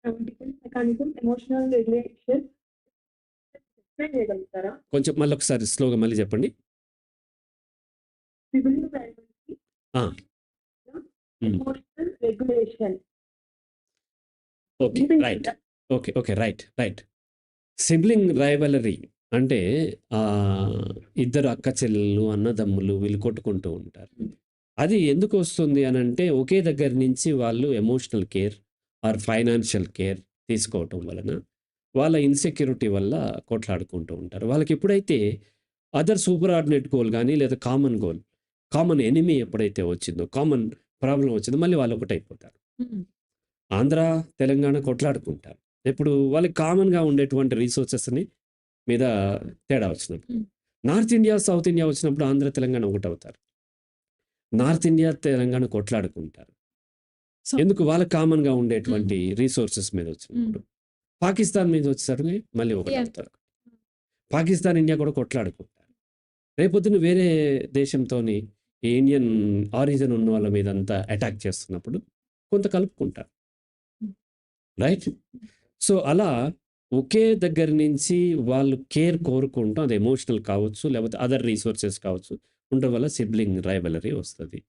Political mechanism, emotional regulation explain చేయగలుగుతారా? కొంచెం మళ్ళొకసారి స్లోగా మళ్ళీ చెప్పండి. సివిల్ రైవల్రీ, ఆ! హ్మ్. Emotional regulation. Okay. Right. Okay. Right. Sibling rivalry అంటే ఇద్దరు అక్క చెల్లెలు, అన్నదమ్ములు వీళ్ళు కొట్టుకుంటూ ఉంటారు. అది ఎందుకు వస్తుంది అనంటే ఒకే దగ్గర నుంచి వాళ్ళు emotional care or financial care తీసుకోవటం వలన వాళ్ళ ఇన్‌సెక్యూరిటీ వల్ల కొట్లాడుకుంటూ ఉంటారు. వాళ్ళకి ఎప్పుడైతే అదర్ సూపర్ ఆర్డినేట్ గోల్ గాని లేదా కామన్ గోల్, కామన్ ఎనిమీ ఎప్పుడైతే వచ్చిందో, కామన్ ప్రాబ్లమ్ వచ్చిందో మళ్ళీ వాళ్ళు ఒకటైపోతారు. హ్మ్. ఆంధ్ర, తెలంగాణ కొట్లాడుకుంటారు. ఇప్పుడు వాళ్ళకి కామన్‌గా ఉండేటువంటి రిసోర్సెస్‌ని మీద తేడా వచ్చినప్పుడు. హ్మ్. నార్త్ ఇండియా, సౌత్ ఇండియా వచ్చినప్పుడు ఆంధ్ర, తెలంగాణ ఒకటవుతారు. నార్త్ ఇండియా, తెలంగాణ కొట్లాడుకుంటారు. సో ఎందుకు? వాళ్ళకి కామన్‌గా హ్మ్. ఉండేటువంటి రిసోర్సెస్ మీద హ్మ్. వచ్చినప్పుడు. పాకిస్తాన్ మీద వచ్చేసరికి మళ్ళీ యాహ్! ఒకటవుతారు. పాకిస్తాన్, ఇండియా కూడా కొట్లాడుకుంటారు. రేపొద్దున వేరే దేశంతోని ఈ ఇండియన్ ఆరిజిన్ ఉన్న వాళ్ళ మీదంతా అటాక్ చేస్తున్నప్పుడు కొంత కలుపుకుంటారు. హ్మ్. రైట్? సో, అలా ఒకే దగ్గర నుంచి వాళ్ళు కేర్ కోరుకుంటాం. అది ఎమోషనల్ కావచ్చు, లేకపోతే అదర్ రిసోర్సెస్ కావచ్చు. ఉండడం వల్ల సిబ్లింగ్ రైవలరీ వస్తది.